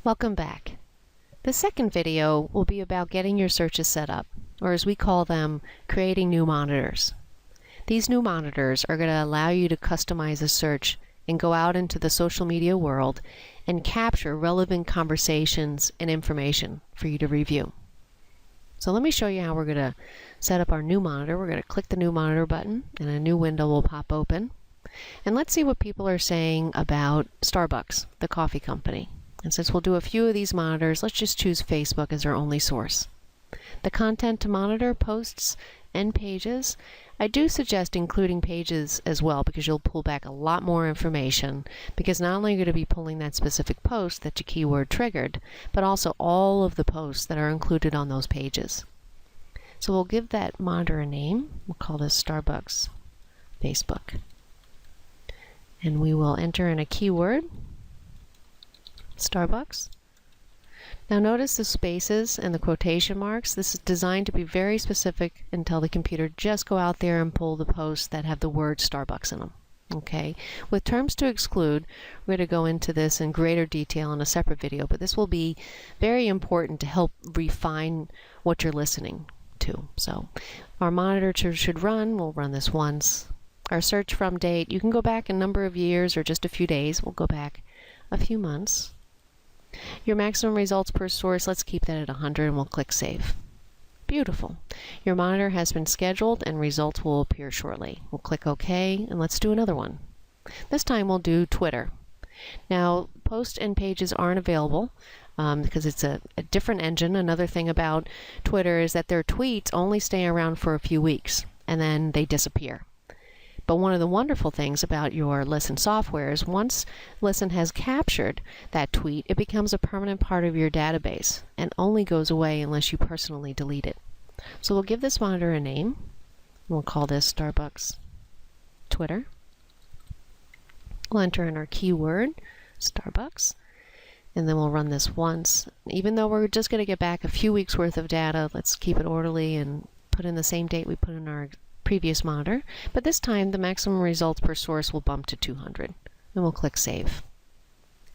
Welcome back. The second video will be about getting your searches set up, or as we call them, creating new monitors. These new monitors are going to allow you to customize a search and go out into the social media world and capture relevant conversations and information for you to review. So let me show you how we're going to set up our new monitor. We're going to click the new monitor button and a new window will pop open. And let's see what people are saying about Starbucks, the coffee company. And since we'll do a few of these monitors, let's just choose Facebook as our only source. The content to monitor, posts, and pages. I do suggest including pages as well because you'll pull back a lot more information, because not only are you going to be pulling that specific post that your keyword triggered, but also all of the posts that are included on those pages. So we'll give that monitor a name. We'll call this Starbucks Facebook. And we will enter in a keyword, Starbucks. Now notice the spaces and the quotation marks. This is designed to be very specific and tell the computer just go out there and pull the posts that have the word Starbucks in them. Okay. With terms to exclude, we're going to go into this in greater detail in a separate video, but this will be very important to help refine what you're listening to. So our monitor should run. We'll run this once. Our search from date, you can go back a number of years or just a few days. We'll go back a few months. Your maximum results per source, let's keep that at 100 and we'll click Save. Beautiful. Your monitor has been scheduled and results will appear shortly. We'll click OK and let's do another one. This time we'll do Twitter. Now, posts and pages aren't available because it's a different engine. Another thing about Twitter is that their tweets only stay around for a few weeks and then they disappear. But one of the wonderful things about your Lisn software is once Lisn has captured that tweet, it becomes a permanent part of your database and only goes away unless you personally delete it. So we'll give this monitor a name. We'll call this Starbucks Twitter. We'll enter in our keyword, Starbucks, and then we'll run this once. Even though we're just going to get back a few weeks worth of data, let's keep it orderly and put in the same date we put in our previous monitor, but this time the maximum results per source will bump to 200 and we'll click Save.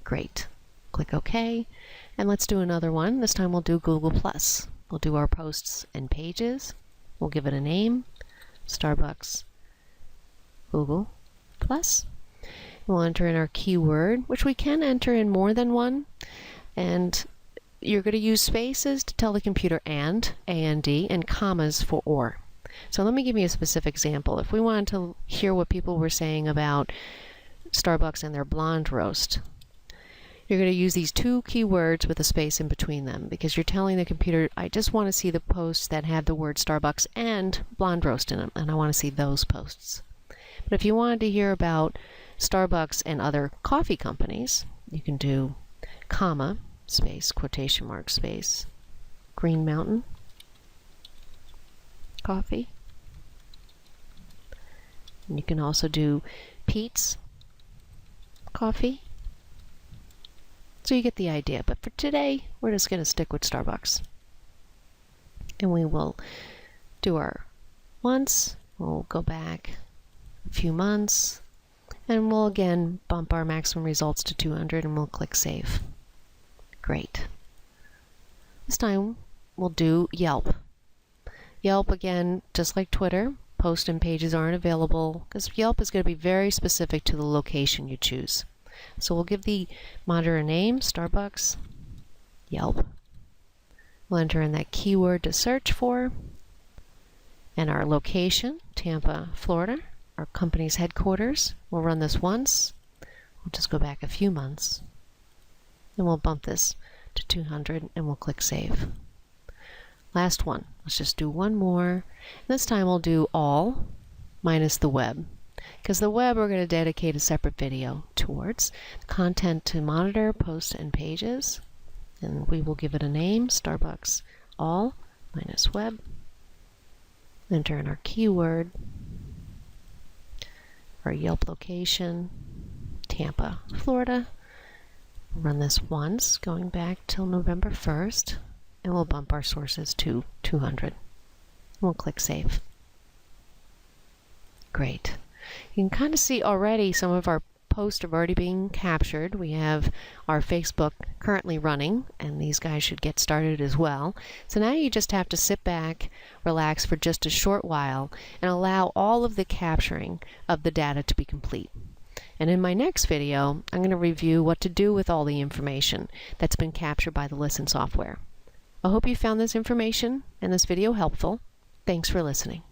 Great. Click OK and let's do another one. This time we'll do Google+. We'll do our posts and pages. We'll give it a name, Starbucks Google+. We'll enter in our keyword, which we can enter in more than one, and you're going to use spaces to tell the computer and, A-N-D, and commas for or. So let me give you a specific example. If we wanted to hear what people were saying about Starbucks and their blonde roast, you're going to use these two keywords with a space in between them because you're telling the computer, I just want to see the posts that have the word Starbucks and blonde roast in them, and I want to see those posts. But if you wanted to hear about Starbucks and other coffee companies, you can do comma, space, quotation mark, space, Green Mountain Coffee. And you can also do Pete's Coffee. So you get the idea. But for today, we're just going to stick with Starbucks. And we will do our once. We'll go back a few months. And we'll again bump our maximum results to 200 and we'll click Save. Great. This time we'll do Yelp. Yelp, again, just like Twitter, posts and pages aren't available because Yelp is going to be very specific to the location you choose. So we'll give the monitor a name, Starbucks Yelp. We'll enter in that keyword to search for and our location, Tampa, Florida, our company's headquarters. We'll run this once. We'll just go back a few months and we'll bump this to 200 and we'll click Save. Last one. Let's just do one more. This time we'll do all minus the web, because the web we're going to dedicate a separate video towards. Content to monitor, posts, and pages. And we will give it a name, Starbucks all minus web. Enter in our keyword, our Yelp location, Tampa, Florida. Run this once, going back till November 1st. And we'll bump our sources to 200. We'll click Save. Great. You can kind of see already some of our posts are already being captured. We have our Facebook currently running, and these guys should get started as well. So now you just have to sit back, relax for just a short while, and allow all of the capturing of the data to be complete. And in my next video, I'm going to review what to do with all the information that's been captured by the Lisn software. I hope you found this information and this video helpful. Thanks for listening.